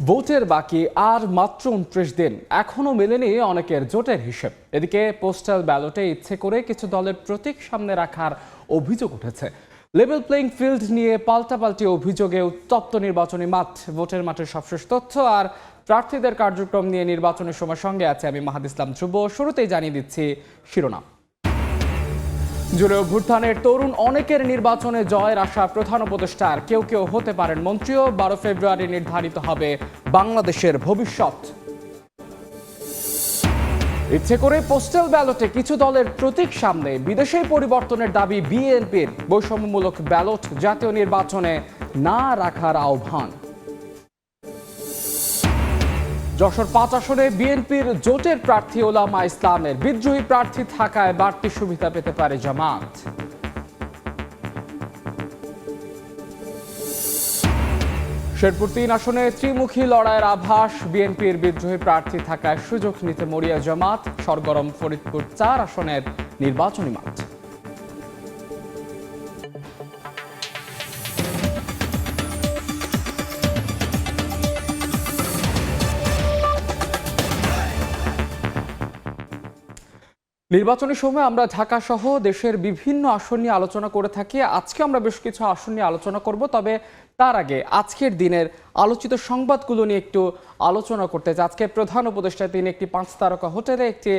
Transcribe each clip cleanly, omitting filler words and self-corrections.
ভোটের বাকি আর মাত্র ২৯ দিন, এখনো মেলেনি অনেকের জোটের হিসেব। এদিকে পোস্টাল ব্যালটে ইচ্ছে করে কিছু দলের প্রতীক সামনে রাখার অভিযোগ উঠেছে। লেভেল প্লেইং ফিল্ড নিয়ে পাল্টাপাল্টি অভিযোগে উত্তপ্ত নির্বাচনী মাঠ। ভোটের মাঠের সবশেষ তথ্য আর প্রার্থীদের কার্যক্রম নিয়ে নির্বাচনের সময় সঙ্গে আছে আমি মাহাদ ইসলাম ধ্রুব। শুরুতেই জানিয়ে দিচ্ছি শিরোনাম। জুড়ে অভ্যুত্থানের তরুণ অনেকের নির্বাচনে জয়ের আশা প্রধান উপদেষ্টার। কেউ কেউ হতে পারেন মন্ত্রীও। ১২ ফেব্রুয়ারি নির্ধারিত হবে বাংলাদেশের ভবিষ্যৎ। ইচ্ছে করে পোস্টাল ব্যালটে কিছু দলের প্রতীক সামনে, বিদেশে পরিবর্তনের দাবি বিএনপির। বৈষম্যমূলক ব্যালট জাতীয় নির্বাচনে না রাখার আহ্বান। যশোর ৫ আসনে বিএনপির জোটের প্রার্থী ওলামা ইসলামের। বিদ্রোহী প্রার্থী থাকায় বাড়তি সুবিধা পেতে পারে জামাত। শেরপুর ৩ আসনে ত্রিমুখী লড়াইয়ের আভাস। বিএনপির বিদ্রোহী প্রার্থী থাকায় সুযোগ নিতে মরিয়া জামাত। সরগরম ফরিদপুর ৪ আসনের নির্বাচনী মাঠ। নির্বাচনের সময় আমরা ঢাকা সহ দেশের বিভিন্ন আসন নিয়ে আলোচনা করে থাকি। আজকে আমরা বেশ কিছু আসন নিয়ে আলোচনা করব, তবে তার আগে আজকের দিনের আলোচিত সংবাদগুলো নিয়ে একটু আলোচনা করতে চাই। আজকে প্রধান উপদেষ্টা তিনি একটি ৫ তারকা হোটেলে একটি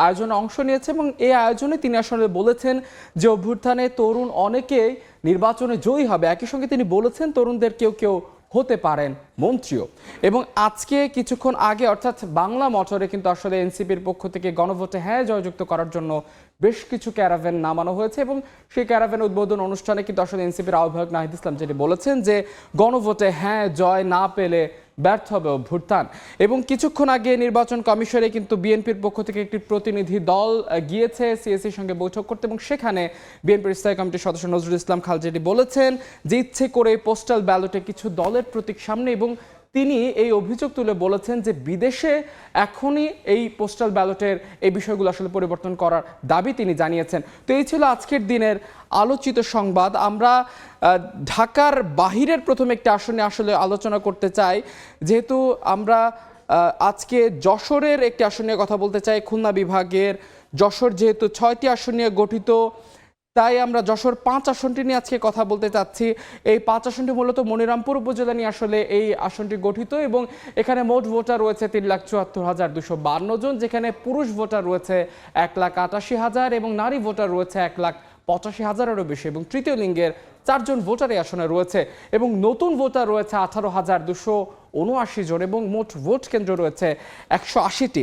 আয়োজনে অংশ নিয়েছে এবং এই আয়োজনে তিনি আসলে বলেছেন যে অভ্যুত্থানে তরুণ অনেকেই নির্বাচনে জয়ী হবে। একই সঙ্গে তিনি বলেছেন তরুণদের কেউ কেউ হতে পারেন মন্ত্রীও। এবং আজকে কিছুক্ষণ আগে অর্থাৎ বাংলা মোটরে কিন্তু আসলে এনসিপির পক্ষ থেকে গণভোটে হ্যাঁ জয়যুক্ত করার জন্য বেশ কিছু ক্যারাভ্যান নামানো হয়েছে এবং সেই ক্যারাভ্যান উদ্বোধন অনুষ্ঠানে কিন্তু আসলে এনসিপির আহ্বায়ক নাহিদ ইসলাম যেটি বলেছেন যে গণভোটে হ্যাঁ জয় না পেলে ব্যর্থ হবে অভ্যুত্থান। এবং কিছুক্ষণ আগে নির্বাচন কমিশনে কিন্তু বিএনপির পক্ষ থেকে একটি প্রতিনিধি দল গিয়েছে সিএসির সঙ্গে বৈঠক করতে এবং সেখানে বিএনপির স্থায়ী কমিটির সদস্য নজরুল ইসলাম খালজেটি বলেছেন যে ইচ্ছে করে পোস্টাল ব্যালটে কিছু দলের প্রতীক সামনে, এবং তিনি এই অভিযোগ তুলে বলেছেন যে বিদেশে এখনই এই পোস্টাল ব্যালটের এই বিষয়গুলো আসলে পরিবর্তন করার দাবি তিনি জানিয়েছেন। তো এই ছিল আজকের দিনের আলোচিত সংবাদ। আমরা ঢাকার বাহিরের প্রথম একটি আসনে আসলে আলোচনা করতে চাই, যেহেতু আমরা আজকে যশোরের একটি আসন নিয়ে কথা বলতে চাই। খুলনা বিভাগের যশোর যেহেতু ৬টি আসন নিয়ে গঠিত, তাই আমরা যশোর ৫ আসনটি নিয়ে আজকে কথা বলতে চাচ্ছি। এই ৫ আসনটি মূলত মনিরামপুর উপজেলা নিয়ে আসলে এই আসনটি গঠিত এবং এখানে মোট ভোটার রয়েছে ৩,৭৪,২৫২ জন, যেখানে পুরুষ ভোটার রয়েছে ১,৮৮,০০০ এবং নারী ভোটার রয়েছে ১,৮৫,০০০-এরও বেশি এবং তৃতীয় লিঙ্গের ৪ জন ভোটার এই আসনে রয়েছে এবং নতুন ভোটার রয়েছে ১৮,২৭৯ জন এবং মোট ভোট কেন্দ্র রয়েছে ১৮০টি।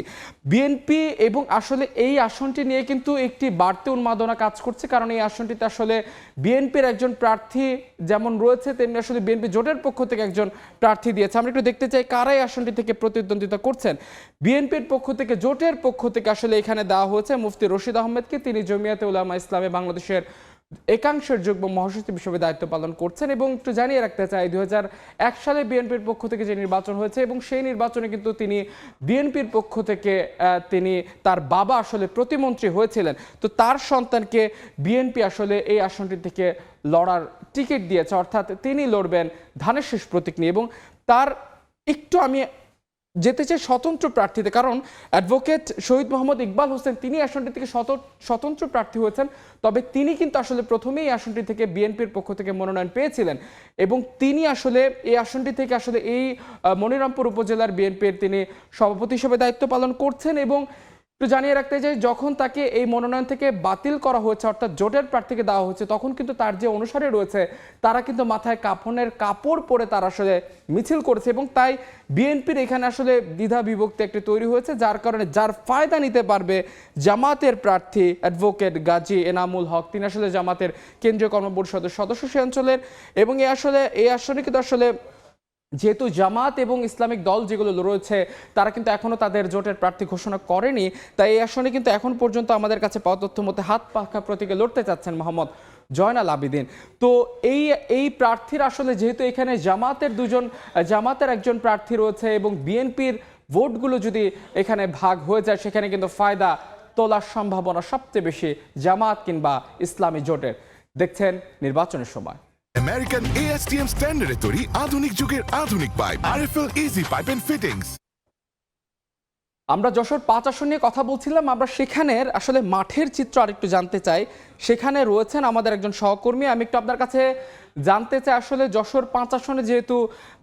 বিএনপি এবং আসলে এই আসনটি নিয়ে কিন্তু একটি বাড়তি উন্মাদনা কাজ করছে, কারণ এই আসনটিতে আসলে বিএনপির একজন প্রার্থী যেমন রয়েছে তেমনি আসলে বিএনপি জোটের পক্ষ থেকে একজন প্রার্থী দিয়েছে। আমরা একটু দেখতে চাই কারা এই আসনটি থেকে প্রতিদ্বন্দ্বিতা করছেন। বিএনপির পক্ষ থেকে জোটের পক্ষ থেকে আসলে এখানে দেওয়া হয়েছে মুফতি রশিদ আহমেদকে। তিনি জমিয়াতে উলামা ইসলামে বাংলাদেশের একাংশের যুগ্ম মহাসচিব হিসেবে দায়িত্ব পালন করছেন। এবং একটু জানিয়ে রাখতে চাই ২০০১ সালে বিএনপির পক্ষ থেকে যে নির্বাচন হয়েছে এবং সেই নির্বাচনে কিন্তু তিনি বিএনপির পক্ষ থেকে তিনি তার বাবা আসলে প্রতিমন্ত্রী হয়েছিলেন। তো তার সন্তানকে বিএনপি আসলে এই আসনটি থেকে লড়ার টিকিট দিয়েছে, অর্থাৎ তিনি লড়বেন ধানের শীষ প্রতীক নিয়ে। এবং তার একটু আমি যেতে চাই স্বতন্ত্র প্রার্থীতে, কারণ অ্যাডভোকেট শহীদ মোহাম্মদ ইকবাল হোসেন তিনি আসনটি থেকে স্বতন্ত্র প্রার্থী হয়েছেন, তবে তিনি কিন্তু আসলে প্রথমেই আসনটি থেকে বিএনপির পক্ষ থেকে মনোনয়ন পেয়েছিলেন এবং তিনি আসলে এই আসনটি থেকে আসলে এই মনিরামপুর উপজেলার বিএনপির তিনি সভাপতি হিসেবে দায়িত্ব পালন করছেন। এবং একটু জানিয়ে রাখতে চাই যখন তাকে এই মনোনয়ন থেকে বাতিল করা হয়েছে অর্থাৎ জোটের প্রার্থীকে দেওয়া হয়েছে, তখন কিন্তু তার যে অনুসারী রয়েছে তারা কিন্তু মাথায় কাফনের কাপড় পরে তারা আসলে মিছিল করেছে এবং তাই বিএনপির এখানে আসলে দ্বিধা বিভক্তি একটি তৈরি হয়েছে, যার কারণে যার ফায়দা নিতে পারবে জামাতের প্রার্থী অ্যাডভোকেট গাজী এনামুল হক। তিনি আসলে জামাতের কেন্দ্রীয় কর্মপরিষদের সদস্য সে অঞ্চলের এবং এই আসনে কিন্তু আসলে যেহেতু জামাত এবং ইসলামিক দল যেগুলো রয়েছে তারা কিন্তু এখনো তাদের জোটের প্রার্থী ঘোষণা করেনি, তাই এই আসনে কিন্তু এখন পর্যন্ত আমাদের কাছে পাওয়া তথ্য মতে হাত পাখা প্রতীকে লড়তে চাচ্ছেন মোহাম্মদ জয়নাল আবেদিন। তো এই প্রার্থীর আসলে যেহেতু এখানে জামাতের একজন প্রার্থী রয়েছে এবং বিএনপির ভোটগুলো যদি এখানে ভাগ হয়ে যায় সেখানে কিন্তু ফায়দা তোলার সম্ভাবনা সবচেয়ে বেশি জামাত কিংবা ইসলামী জোটের। দেখছেন নির্বাচনের সময়। আমেরিকান ASTM স্ট্যান্ডার্ডে তৈরি আধুনিক যুগের আধুনিক pipe RFL easy pipe and fittings. আমরা যশোর 5 আসন নিয়ে কথা বলছিলাম, আমরা সেখানের আসলে মাঠের চিত্র আরেকটু জানতে চাই। সেখানে রয়েছেন আমাদের একজন সহকর্মী। আমি একটু আপনার কাছে জানতে চাই, আসলে যশোর 5 আসনে যেহেতু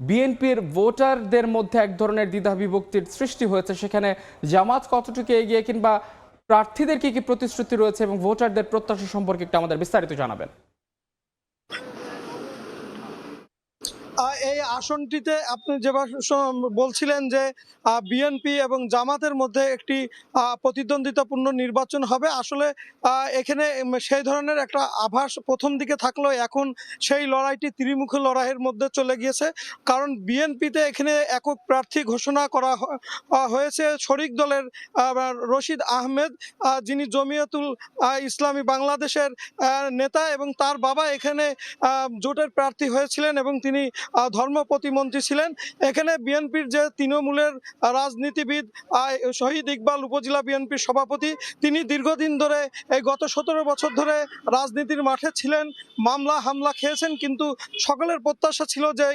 বিএনপির ভোটারদের মধ্যে এক ধরনের দ্বিধা বিভক্তির সৃষ্টি হয়েছে, সেখানে জামাত কতটুকু এগিয়ে কিংবা প্রার্থীদের কি কি প্রতিশ্রুতি রয়েছে এবং ভোটারদের প্রত্যাশা সম্পর্কে একটু আমাদের বিস্তারিত জানাবেন। এই আসনটিতে আপনি যেভাবে বলছিলেন যে বিএনপি এবং জামাতের মধ্যে একটি প্রতিদ্বন্দ্বিতাপূর্ণ নির্বাচন হবে, আসলে এখানে সেই ধরনের একটা আভাস প্রথম দিকে থাকলেও এখন সেই লড়াইটি ত্রিমুখী লড়াইয়ের মধ্যে চলে গিয়েছে। কারণ বিএনপিতে এখানে একক প্রার্থী ঘোষণা করা হয়েছে শরিক দলের রশিদ আহমেদ, যিনি জমিয়তুল ইসলামী বাংলাদেশের নেতা এবং তার বাবা এখানে জোটের প্রার্থী হয়েছিলেন এবং তিনি ধর্ম প্রতিমন্ত্রী ছিলেন। এখানে বিএনপির যে তৃণমূলের রাজনীতিবিদ শহীদ ইকবাল উপজেলা বিএনপির সভাপতি, তিনি দীর্ঘদিন ধরে এই গত 17 বছর ধরে রাজনীতির মাঠে ছিলেন, মামলা হামলা খেয়েছেন, কিন্তু সকলের প্রত্যাশা ছিল যে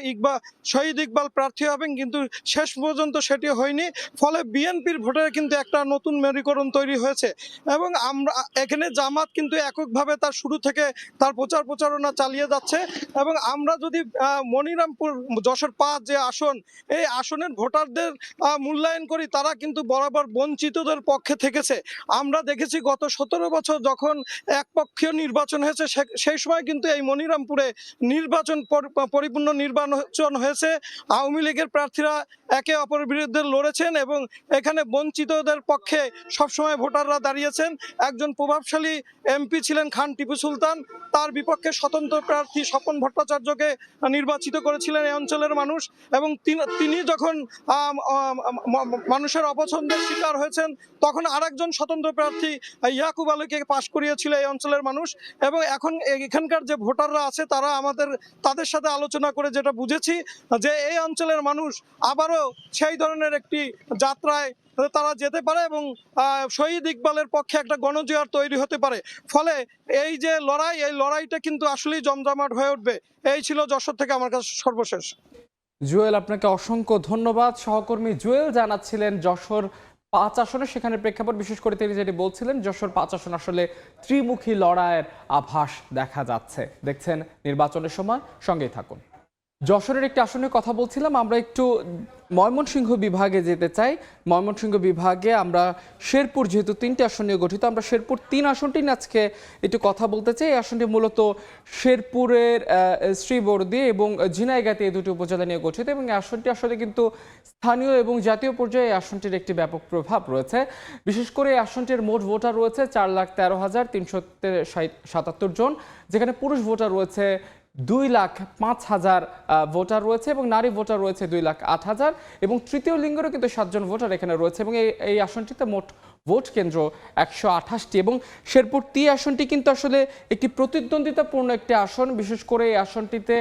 শহীদ ইকবাল প্রার্থী হবেন, কিন্তু শেষ পর্যন্ত সেটি হয়নি। ফলে বিএনপির ভোটে কিন্তু একটা নতুন মেরুকরণ তৈরি হয়েছে এবং আমরা এখানে জামাত কিন্তু এককভাবে তার শুরু থেকে তার প্রচারণা চালিয়ে যাচ্ছে। এবং আমরা যদি মনিরামপুর যশোর 5 যে আসন, এই আসনের ভোটারদের মূল্যায়ন করি, তারা কিন্তু বরাবর বঞ্চিতদের পক্ষে থেকেছে। আমরা দেখেছি গত 17 বছর যখন একপক্ষীয় নির্বাচন হয়েছে, সেই সময় কিন্তু এই মনিরামপুরে পরিপূর্ণ নির্বাচন হয়েছে। আওয়ামী লীগের প্রার্থীরা একে অপরের বিরুদ্ধে লড়েছেন এবং এখানে বঞ্চিতদের পক্ষে সবসময় ভোটাররা দাঁড়িয়েছেন। একজন প্রভাবশালী এমপি ছিলেন খান টিপু সুলতান, তার বিপক্ষে স্বতন্ত্র প্রার্থী স্বপন ভট্টাচার্যকে নির্বাচিত করেছিলেন এই অঞ্চলের মানুষ এবং তিনি যখন মানুষের অপছন্দের শিকার হয়েছেন, তখন আরেকজন স্বতন্ত্র প্রার্থী ইয়াকুব আলীকে পাশ করিয়েছিল এই অঞ্চলের মানুষ। এবং এখন এখানকার যে ভোটাররা আছে, তারা তাদের সাথে আলোচনা করে যেটা বুঝেছি যে এই অঞ্চলের মানুষ আবারও সেই ধরনের একটি যাত্রায় তারা যেতে পারে এবং শহীদ ইকবালের পক্ষে একটা গণজোয়ার তৈরি হতে পারে। ফলে এই যে লড়াই, এই লড়াইটা কিন্তু আসলেই জমজমাট হয়ে উঠবে। এই ছিল যশোর থেকে আমার কাছে সর্বশেষ। জুয়েল, আপনাকে অসংখ্য ধন্যবাদ। সহকর্মী জুয়েল জানাচ্ছিলেন যশোর 5 আসনে সেখানে প্রেক্ষাপট, বিশেষ করে তিনি যেটি বলছিলেন যশোর 5 আসন আসলে ত্রিমুখী লড়াইয়ের আভাস দেখা যাচ্ছে। দেখছেন নির্বাচনের সময়, সঙ্গেই থাকুন। যশোরের একটি আসনে কথা বলছিলাম, আমরা একটু ময়মনসিংহ বিভাগে যেতে চাই। ময়মনসিংহ বিভাগে আমরা শেরপুর, যেহেতু 3টি আসন নিয়ে গঠিত, আমরা শেরপুর 3 আসনটি নিয়ে আজকে একটু কথা বলতে চাই। এই আসনটি মূলত শেরপুরের শ্রীবর্দী এবং ঝিনাইগাতি এই দুটি উপজেলা নিয়ে গঠিত এবং এই আসনটি আসলে কিন্তু স্থানীয় এবং জাতীয় পর্যায়ে এই আসনটির একটি ব্যাপক প্রভাব রয়েছে। বিশেষ করে এই আসনটির মোট ভোটার রয়েছে 4,13,377 জন, যেখানে পুরুষ ভোটার রয়েছে 2,05,000 ভোটার রয়েছে এবং নারী ভোটার রয়েছে 2,08,000 এবং তৃতীয় লিঙ্গেরও কিন্তু 7 জন ভোটার এখানে রয়েছে এবং এই আসনটিতে মোট ভোট কেন্দ্র 128টি এবং শেরপুর 3 আসনটি কিন্তু আসলে একটি প্রতিদ্বন্দ্বিতাপূর্ণ একটি আসন। বিশেষ করে এই আসনটিতে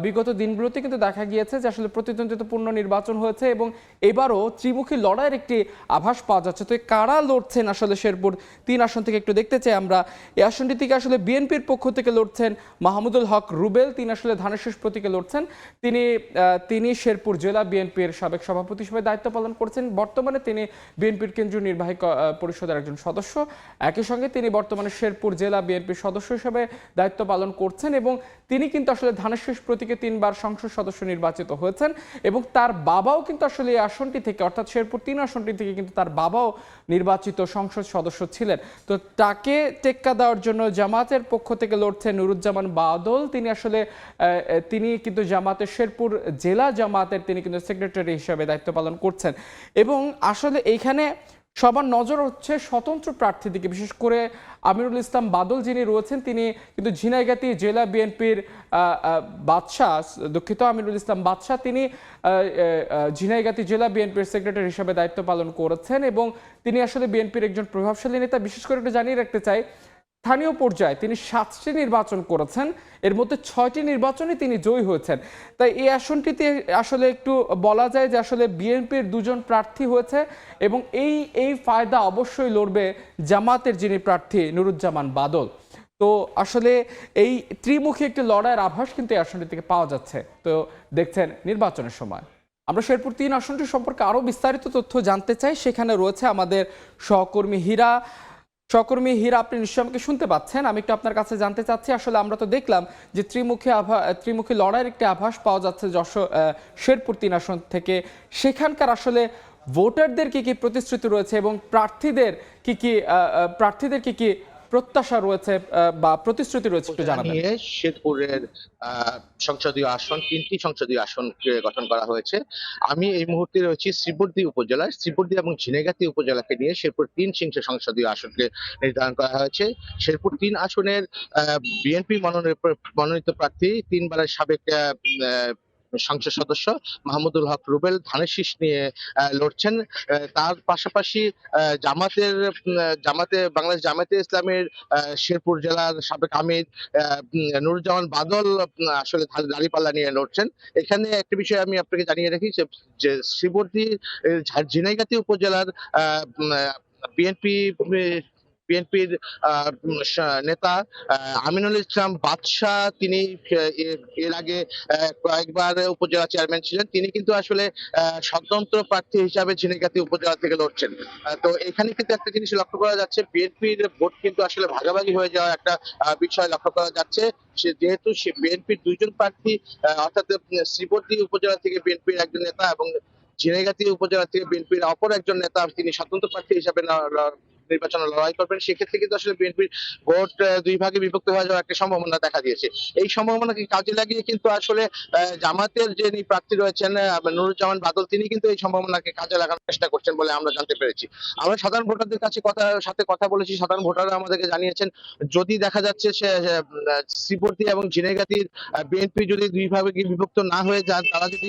বিগত দিনগুলোতে কিন্তু দেখা গিয়েছে যে আসলে প্রতিদ্বন্দ্বিতাপূর্ণ নির্বাচন হয়েছে এবং এবারও ত্রিমুখী লড়াইয়ের একটি আভাস পাওয়া যাচ্ছে। তো কারা লড়ছেন আসলে শেরপুর 3 আসন থেকে একটু দেখতে চাই আমরা। এই আসনটি থেকে আসলে বিএনপির পক্ষ থেকে লড়ছেন মাহমুদুল হক রুবেল, তিনি আসলে ধানের শীষ প্রতীকে লড়ছেন। তিনি শেরপুর জেলা বিএনপির সাবেক সভাপতি হিসেবে দায়িত্ব পালন করছেন। বর্তমানে তিনি বিএনপির কেন্দ্রীয় নির্বাহী পরিষদের একজন সদস্য। একই সঙ্গে তিনি বর্তমানে শেরপুর জেলা বিএনপির সদস্য হিসেবে দায়িত্ব পালন করছেন এবং তিনি কিন্তু আসলে ধানের শীষ প্রতীকে 3 বার সংসদ সদস্য নির্বাচিত হয়েছেন এবং তার বাবাও কিন্তু আসলে এই আসনটি থেকে, অর্থাৎ শেরপুর 3 আসনটি থেকে কিন্তু তার বাবাও নির্বাচিত সংসদ সদস্য ছিলেন। তো তাকে টেক্কা দেওয়ার জন্য জামাতের পক্ষ থেকে লড়ছেন নুরুজ্জামান বাদল। তিনি কিন্তু জামাতের শেরপুর জেলা জামাতের তিনি কিন্তু সেক্রেটারি হিসেবে দায়িত্ব পালন করছেন এবং আসলে এইখানে সবার নজর হচ্ছে স্বতন্ত্র প্রার্থী দিকে। বিশেষ করে আমিরুল ইসলাম বাদল যিনি রয়েছেন, তিনি কিন্তু ঝিনাইগাতি জেলা বিএনপির আমিরুল ইসলাম বাদশাহ, তিনি ঝিনাইগাতি জেলা বিএনপির সেক্রেটারি হিসেবে দায়িত্ব পালন করেছেন এবং তিনি আসলে বিএনপির একজন প্রভাবশালী নেতা। বিশেষ করে একটু জানিয়ে রাখতে চাই, স্থানীয় পর্যায়ে তিনি 7টি নির্বাচন করেছেন, এর মধ্যে 6টি নির্বাচনে তিনি জয়ী হয়েছেন। তাই এই আসনটিতে আসলে একটু বলা যায় যে আসলে বিএনপির 2 জন প্রার্থী হয়েছে এবং এই ফায়দা অবশ্যই লড়বে জামাতের যিনি প্রার্থী নুরুজ্জামান বাদল। তো আসলে এই ত্রিমুখী একটি লড়াইয়ের আভাস কিন্তু এই আসনটি থেকে পাওয়া যাচ্ছে। তো দেখছেন নির্বাচনের সময় আমরা শেরপুর ৩ আসনটি সম্পর্কে আরও বিস্তারিত তথ্য জানতে চাই। সেখানে রয়েছে আমাদের সহকর্মী হীরা। সহকর্মী হীরা, আপনি নিশ্চয়ই আমাকে শুনতে পাচ্ছেন। আমি একটু আপনার কাছে জানতে চাচ্ছি, আসলে আমরা তো দেখলাম যে ত্রিমুখী লড়াইয়ের একটি আভাস পাওয়া যাচ্ছে শেরপুর ৩ আসন থেকে। সেখানকার আসলে ভোটারদের কি কি প্রতিশ্রুতি রয়েছে এবং প্রার্থীদের কি কি প্রত্যাশা রয়েছে বা প্রতিশ্রুতি রয়েছে একটু জানাবেন। নিয়ে শেরপুরের সংসদীয় আসন, 3টি সংসদীয় আসনকে গঠন করা হয়েছে। আমি এই মুহূর্তে রয়েছি শ্রীবর্দী উপজেলার। শ্রীবর্দী এবং ঝিনাইগাতী উপজেলাকে নিয়ে শেরপুর 3 সংসদীয় আসনকে নির্ধারণ করা হয়েছে। শেরপুর 3 আসনের বিএনপি মনোনীত প্রার্থী 3 বারের সাবেক সংসদ সদস্য মাহমুদুল হক রুবেল ধানের শীষ নিয়ে লড়ছেন। তার পাশাপাশি বাংলাদেশ জামায়াতে ইসলামের শেরপুর জেলার সাবেক আমির নুরুজ্জামান বাদল আসলে দাঁড়িপাল্লা নিয়ে লড়ছেন। এখানে একটা বিষয় আমি আপনাকে জানিয়ে রাখি যে শ্রীবর্দী ঝিনাইগাতী উপজেলার বিএনপির নেতা আমিনুল ইসলাম বাদশাহ, তিনি এর আগে কয়েকবার উপজেলা চেয়ারম্যান ছিলেন। তিনি কিন্তু আসলে স্বতন্ত্র প্রার্থী হিসাবে ঝিনাইগাতী উপজেলা থেকে লড়ছেন। তো এখানে কিন্তু একটা জিনিস লক্ষ্য করা যাচ্ছে, বিএনপির ভোট কিন্তু আসলে ভাগাভাগি হয়ে যাওয়া একটা বিষয় লক্ষ্য করা যাচ্ছে। যেহেতু বিএনপির 2 জন প্রার্থী, অর্থাৎ শ্রীবর্দী উপজেলা থেকে বিএনপির একজন নেতা এবং ঝিনাইগাতী উপজেলা থেকে বিএনপির অপর একজন নেতা, তিনি স্বতন্ত্র প্রার্থী হিসাবে নির্বাচনে লড়াই করবেন। সেক্ষেত্রে কিন্তু আসলে বিএনপির ভোট 2 ভাগে বিভক্ত হয়ে যাওয়ার একটা সম্ভাবনা দেখা দিয়েছে। এই সম্ভাবনাকে কাজে লাগিয়ে কিন্তু আসলে জামাতের যিনি প্রার্থী রয়েছেন নুরুজ্জামান বাদল, তিনি কিন্তু এই সম্ভাবনাকে কাজে লাগানোর চেষ্টা করছেন বলে আমরা জানতে পেরেছি। আমরা সাধারণ ভোটারদের সাথে কথা বলেছি। সাধারণ ভোটাররা আমাদেরকে জানিয়েছেন, যদি দেখা যাচ্ছে সে শ্রীবর্দী এবং ঝিনাইগাতীর বিএনপি যদি 2 ভাগে বিভক্ত না হয়ে যান, তারা যদি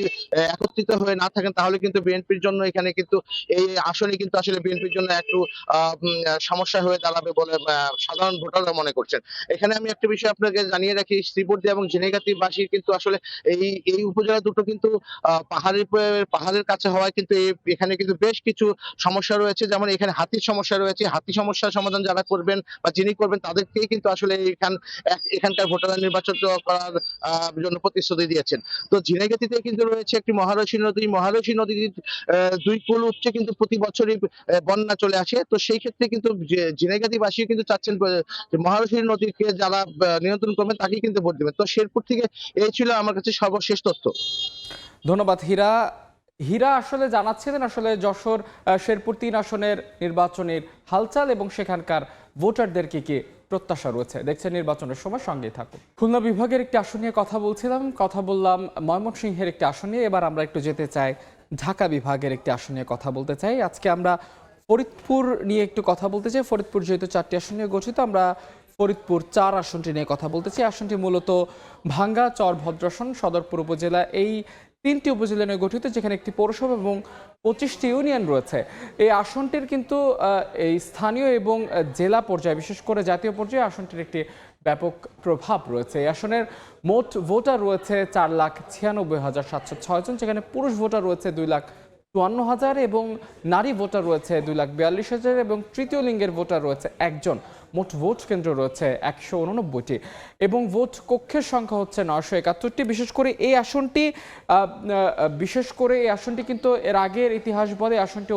একত্রিত হয়ে না থাকেন, তাহলে কিন্তু বিএনপির জন্য এখানে কিন্তু এই আসনে কিন্তু আসলে বিএনপির জন্য একটু সমস্যা হয়ে দাঁড়াবে বলে সাধারণ ভোটাররা মনে করছেন। এখানে আমি একটা বিষয় আপনাকে জানিয়ে রাখি, শ্রীবর্দী এবং ঝিনাইগাতী বাসীর কিন্তু আসলে এই উপজেলা দুটো কিন্তু পাহাড়ের কাছে হওয়ায় কিন্তু এখানে কিন্তু বেশ কিছু সমস্যা রয়েছে। যেমন এখানে হাতির সমস্যা রয়েছে। হাতি সমস্যার সমাধান যারা করবেন বা যিনি করবেন, তাদেরকেই কিন্তু আসলে এখানকার ভোটাররা নির্বাচন করার জন্য প্রতিশ্রুতি দিয়েছেন। তো ঝিনাইগাতীতে কিন্তু রয়েছে একটি মহারশী নদী। মহারশী নদীর 2 কুল উচ্চে কিন্তু প্রতি বছরই বন্যা চলে আসে। তো সেই ক্ষেত্রে কিন্তু ঝিনাইগাতীবাসী কিন্তু চাচ্ছেন যে মহারশী নদীকে যারা নিয়ন্ত্রণ করবেন, তাকেই কিন্তু ভোট দেবেন। তো শেরপুর থেকে এই ছিল আমার কাছে সর্বশেষ তথ্য। ধন্যবাদ হীরা। হীরা আসলে জানাচ্ছিলেন আসলে শেরপুর 3 আসনের নির্বাচনের হালচাল এবং সেখানকার ভোটারদের কি প্রত্যাশা রয়েছে। দেখছেন নির্বাচনের সময়, সঙ্গেই থাকুন। খুলনা বিভাগের একটি আসন নিয়ে কথা বললাম ময়মনসিংহের একটি আসন নিয়ে। এবার আমরা একটু যেতে চাই ঢাকা বিভাগের একটি আসন নিয়ে কথা বলতে চাই। আজকে আমরা ফরিদপুর নিয়ে একটু কথা বলতে চাই। ফরিদপুর যেহেতু 4টি আসন নিয়ে গঠিত, আমরা ফরিদপুর 4 আসনটি নিয়ে কথা বলতে চাই। আসনটি মূলত ভাঙ্গা চর ভদ্রাসন সদরপুর উপজেলা, এই 3টি উপজেলা নিয়ে গঠিত, যেখানে একটি পৌরসভা এবং 25টি ইউনিয়ন রয়েছে। এই আসনটির কিন্তু এই স্থানীয় এবং জেলা পর্যায়ে, বিশেষ করে জাতীয় পর্যায়ে আসনটির একটি ব্যাপক প্রভাব রয়েছে। এই আসনের মোট ভোটার রয়েছে 4,96,706 জন, যেখানে পুরুষ ভোটার রয়েছে 2,54,000 এবং নারী ভোটার রয়েছে 2,42,000 এবং তৃতীয় লিঙ্গের ভোটার রয়েছে 1 জন। মোট ভোট কেন্দ্র রয়েছে 189টি এবং ভোট কক্ষের সংখ্যা হচ্ছে 971টি। বিশেষ করে এই আসনটি কিন্তু এর আগের ইতিহাস বলে আসনটি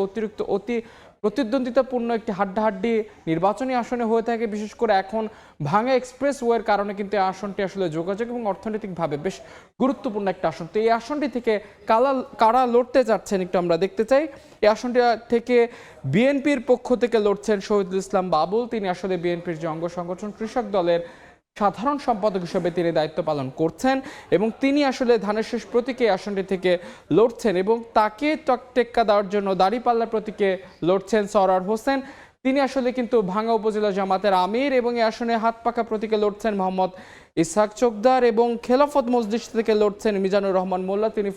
অতি প্রতিদ্বন্দ্বিতাপূর্ণ একটি হাড্ডাহাড্ডি নির্বাচনী আসনে হয়ে থাকে। বিশেষ করে এখন ভাঙ্গা এক্সপ্রেসওয়ের কারণে কিন্তু এই আসনটি আসলে যোগাযোগ এবং অর্থনৈতিকভাবে বেশ গুরুত্বপূর্ণ একটা আসন। তো এই আসনটি থেকে কারা লড়তে যাচ্ছেন একটু আমরা দেখতে চাই। এই আসনটি থেকে বিএনপির পক্ষ থেকে লড়ছেন শহীদুল ইসলাম বাবুল। তিনি আসলে বিএনপির যে অঙ্গ সংগঠন কৃষক দলের সাধারণ সম্পাদক হিসেবে তিনি দায়িত্ব পালন করছেন এবং তিনি আসলে ধানের শীষ প্রতীকে আসনটি থেকে লড়ছেন এবং তাকে টেক্কা দেওয়ার জন্য দাঁড়িপাল্লা প্রতীকে লড়ছেন সরার হোসেন। তিনি আসলে কিন্তু ভাঙ্গা উপজেলা জামাতের আমির এবং এই আসনে হাত পাকা প্রতীকে লড়ছেন মোহাম্মদ ইসহাক চোকদার এবং খেলাফত মজলিস থেকে লড়ছেন মিজানুর রহমান মোল্লা। তিনি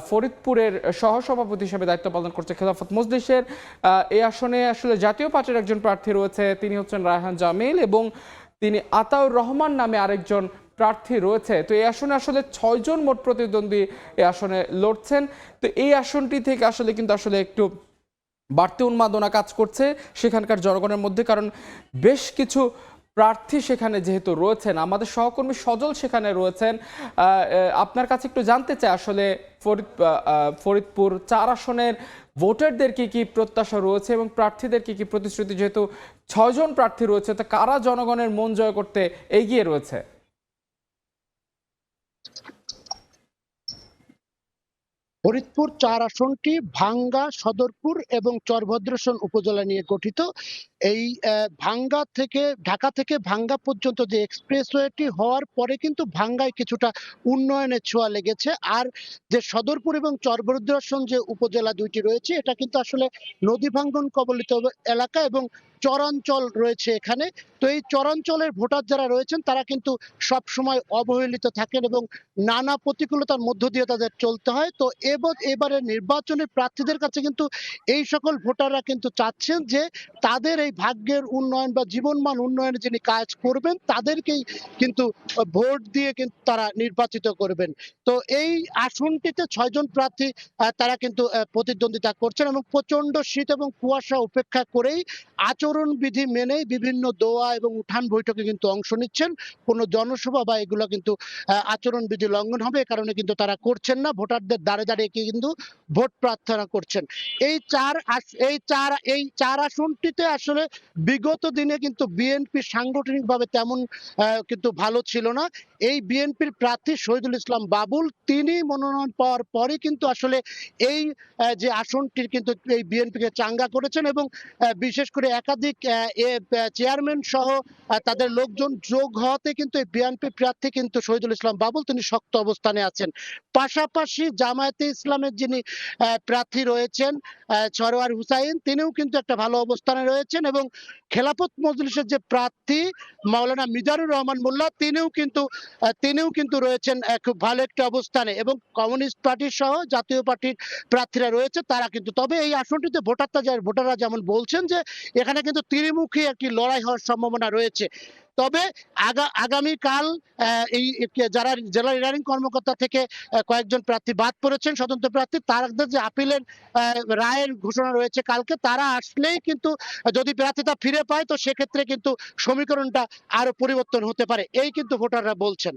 ফরিদপুরের সহসভাপতি হিসেবে দায়িত্ব পালন করছে খেলাফত মজলিসের। এই আসনে আসলে জাতীয় পার্টির একজন প্রার্থী রয়েছে, তিনি হচ্ছেন রায়হান জামিল এবং তিনি আতাউর রহমান নামে আরেকজন প্রার্থী রয়েছে। তো এই আসনে আসলে 6 জন মোট প্রতিদ্বন্দ্বী এই আসনে লড়ছেন। তো এই আসনটি থেকে আসলে একটু বাড়তি উন্মাদনা কাজ করছে সেখানকার জনগণের মধ্যে, কারণ বেশ কিছু প্রার্থী সেখানে যেহেতু রয়েছেন, আমাদের সহকর্মী সজল সেখানে রয়েছেন, আপনার কাছে একটু জানতে চাই আসলে ফরিদপুর 4 আসনের ভোটারদের কি প্রত্যাশা রয়েছে এবং প্রার্থীদের কি প্রতিশ্রুতি, যেহেতু 6 জন প্রার্থী রয়েছে, তো কারা জনগণের মন জয় করতে এগিয়ে রয়েছে? ফরিদপুর 4 আসনটি ভাঙ্গা, সদরপুর এবং চরভদ্রসন উপজেলা নিয়ে গঠিত। এই ভাঙ্গা থেকে, ঢাকা থেকে ভাঙ্গা পর্যন্ত যে এক্সপ্রেসওয়েটি হওয়ার পরে কিন্তু ভাঙ্গায় কিছুটা উন্নয়নের ছোঁয়া লেগেছে। আর যে সদরপুর এবং চরভদ্রসন যে উপজেলা দুইটি রয়েছে, এটা কিন্তু আসলে নদী ভাঙ্গন কবলিত এলাকা এবং চরাঞ্চল রয়েছে এখানে। তো এই চরাঞ্চলের ভোটার যারা রয়েছেন তারা কিন্তু সব সময় অবহেলিত থাকেন এবং নানা প্রতিকূলতার মধ্য দিয়ে তাদের চলতে হয়। তো এবারে নির্বাচনের প্রার্থীদের কাছে কিন্তু এই সকল ভোটাররা কিন্তু চাচ্ছেন যে তাদের এই ভাগ্যের উন্নয়ন বা জীবনমান উন্নয়নে যিনি কাজ করবেন তাদেরকেই কিন্তু ভোট দিয়ে কিন্তু তারা নির্বাচিত করবেন। তো এই আসনটিতে 6 জন প্রার্থী তারা কিন্তু প্রতিদ্বন্দ্বিতা করছেন এবং প্রচন্ড শীত এবং কুয়াশা উপেক্ষা করেই আচরণবিধি মেনেই বিভিন্ন দোয়া এবং উঠান বৈঠকে কিন্তু অংশ নিচ্ছেন। কোনো জনসভা বা এগুলো কিন্তু আচরণবিধি লঙ্ঘন হবে, এ কারণে কিন্তু তারা করছেন না। ভোটারদের দাঁড়ে দাঁড়িয়ে কিন্তু ভোট প্রার্থনা করছেন। এই চার আসনটিতে আসলে বিগত দিনে কিন্তু বিএনপি সাংগঠনিকভাবে তেমন কিন্তু ভালো ছিল না। এই বিএনপির প্রার্থী শহীদুল ইসলাম বাবুল, তিনি মনোনয়ন পাওয়ার পরে কিন্তু আসলে এই যে আসনটির কিন্তু এই বিএনপিকে চাঙ্গা করেছেন এবং বিশেষ করে একাধিক চেয়ারম্যান সহ তাদের লোকজন যোগ হওয়াতে কিন্তু এই বিএনপি প্রার্থী কিন্তু শহীদুল ইসলাম বাবুল তিনি শক্ত অবস্থানে আছেন। পাশাপাশি জামায়াতে ইসলামের যিনি প্রার্থী রয়েছেন সরোয়ার হুসাইন, তিনিও কিন্তু একটা ভালো অবস্থানে রয়েছেন এবং খেলাফত মজলিসের যে প্রার্থী মাওলানা মিজানুর রহমান মোল্লা, তিনিও কিন্তু রয়েছেন খুব ভালো একটা অবস্থানে এবং কমিউনিস্ট পার্টি সহ জাতীয় পার্টির প্রার্থীরা রয়েছে তারা কিন্তু। তবে এই আসনটিতে ভোটাররা যেমন বলছেন যে এখানে কিন্তু ত্রিমুখী একটি লড়াই হওয়ার সম্ভাবনা রয়েছে। তবে আগামীকাল এই যারা জেলা রিটার্নিং কর্মকর্তা থেকে কয়েকজন প্রার্থী বাদ পড়েছেন, স্বতন্ত্র প্রার্থী, তাদের যে আপিলের রায়ের ঘোষণা রয়েছে কালকে, তারা আসলেই কিন্তু যদি প্রার্থীতা ফিরে পায় তো সেক্ষেত্রে কিন্তু সমীকরণটা আরো পরিবর্তন হতে পারে, এই কিন্তু ভোটাররা বলছেন।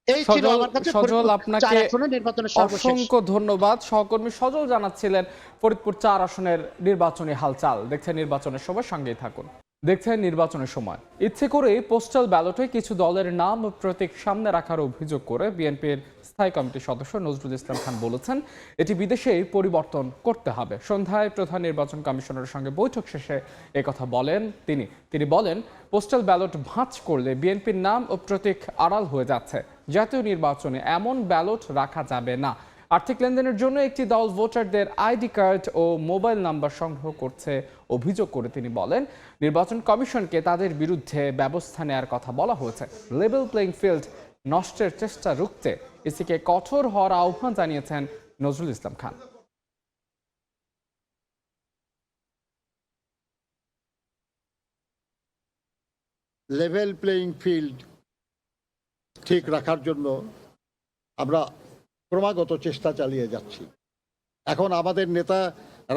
এই ছিল আমার কাছে সজল, আপনাকে নির্বাচনের সর্বশেষ। অসংখ্য ধন্যবাদ। সহকর্মী সজল জানাচ্ছিলেন ফরিদপুর 4 আসনের নির্বাচনী হালচাল। দেখছেন নির্বাচনের সময়, সঙ্গেই থাকুন। দেখছেন নির্বাচনের সময় ইচ্ছে করে পোস্টাল ব্যালটে কিছু দলের নাম ও প্রতীক সামনে রাখার অভিযোগ করে বিএনপির স্থায়ী কমিটির সদস্য নজরুল ইসলাম খান বলেছেন এটি বিদেশেই পরিবর্তন করতে হবে। সন্ধ্যায় প্রধান নির্বাচন কমিশনারের সঙ্গে বৈঠক শেষে একথা বলেন তিনি বলেন পোস্টাল ব্যালট ভাঁজ করলে বিএনপির নাম ও প্রতীক আড়াল হয়ে যাচ্ছে। জাতীয় নির্বাচনে এমন ব্যালট রাখা যাবে না। আর্থিক লেনদেনের জন্য একটি দল ভোটারদের আইডি কার্ড ও মোবাইল নাম্বার সংগ্রহ করছে অভিযোগ করে তিনি বলেন নির্বাচন কমিশনকে তাদের বিরুদ্ধে ব্যবস্থা নেওয়ার কথা বলা হয়েছে। লেভেল প্লেইং ফিল্ড নষ্টের চেষ্টা রুখতে ইসিকে কঠোর হওয়ার আহ্বান জানিয়েছেন Nazrul Islam Khan. Level playing field ঠিক রাখার জন্য আমরা ক্রমাগত চেষ্টা চালিয়ে যাচ্ছি। এখন আমাদের নেতা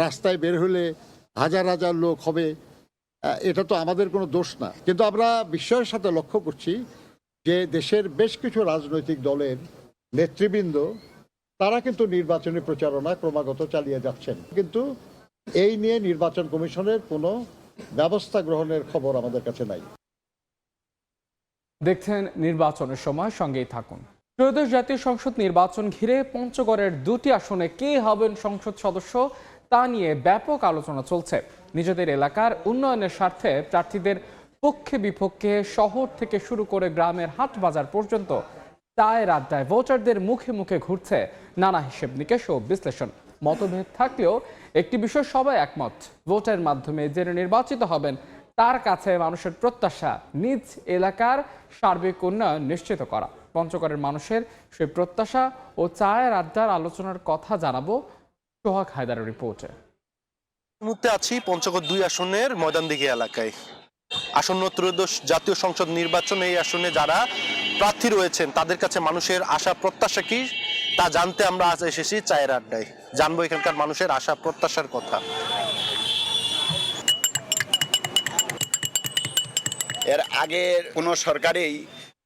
রাস্তায় বের হলে হাজার হাজার লোক হবে, এটা তো আমাদের কোনো দোষ না। কিন্তু আমরা বিস্ময়ের সাথে লক্ষ্য করছি যে দেশের বেশ কিছু রাজনৈতিক দলের নেতৃবৃন্দ তারা কিন্তু নির্বাচনী প্রচারণা ক্রমাগত চালিয়ে যাচ্ছেন, কিন্তু এই নিয়ে নির্বাচন কমিশনের কোনো ব্যবস্থা গ্রহণের খবর আমাদের কাছে নাই। দেখছেন নির্বাচনের সময়, সঙ্গেই থাকুন। ত্রয়োদশ জাতীয় সংসদ নির্বাচন ঘিরে পঞ্চগড়ের 2টি আসনে কে হবেন সংসদ সদস্য তা নিয়ে ব্যাপক আলোচনা চলছে। নিজেদের এলাকার উন্নয়নের স্বার্থে প্রার্থীদের পক্ষে বিপক্ষে শহর থেকে শুরু করে গ্রামের হাট বাজার পর্যন্ত চায়ের আড্ডায় ভোটারদের মুখে মুখে ঘুরছে নানা হিসেব নিকেশ ও বিশ্লেষণ। মতভেদ থাকলেও একটি বিষয় সবাই একমত, ভোটের মাধ্যমে যিনি নির্বাচিত হবেন তার কাছে মানুষের প্রত্যাশা নিজ এলাকার সার্বিক উন্নয়ন নিশ্চিত করা। পঞ্চগড়ের মানুষের সেই প্রত্যাশা ও চায়ের আড্ডার আলোচনার কথা জানাবো সোহাগ হায়দারের রিপোর্টে। মুহূর্তে আছি পঞ্চগড় 2 আসনের ময়দানদিঘি এলাকায়। আসন্ন ত্রয়োদশ জাতীয় সংসদ নির্বাচনে এই আসনে যারা প্রার্থী রয়েছেন তাদের কাছে মানুষের আশা প্রত্যাশা কি তা জানতে আমরা আজ এসেছি চায়ের আড্ডায়। জানবো এখানকার মানুষের আশা প্রত্যাশার কথা। এর আগে কোনো সরকারেই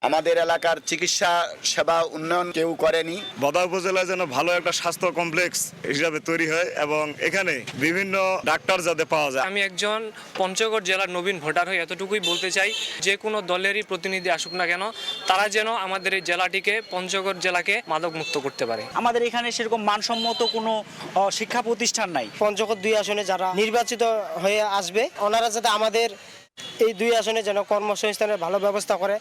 আমাদের এলাকার চিকিৎসা সেবা উন্নয়ন কেউ করেনি। বদা উপজেলায় যেন ভালো একটা স্বাস্থ্য কমপ্লেক্স হিসাবে তৈরি হয় এবং এখানে বিভিন্ন ডাক্তার যাতে পাওয়া যায়। আমি একজন পঞ্চগড় জেলার নবীন ভোটার হয়ে এতটুকুই বলতে চাই, যে কোনো দলেরই প্রতিনিধি আসুক না কেন, তারা যেন আমাদের এই জেলাটিকে, পঞ্চগড় জেলাকে মাদক মুক্ত করতে পারে। আমাদের এখানে সেরকম মানসম্মত কোনো শিক্ষা প্রতিষ্ঠান নাই। পঞ্চগড় 2 আসনে যারা নির্বাচিত হয়ে আসবে, ওনারা যাতে আমাদের এই 2 আসনে যেন কর্মসংস্থানের ভালো ব্যবস্থা করে।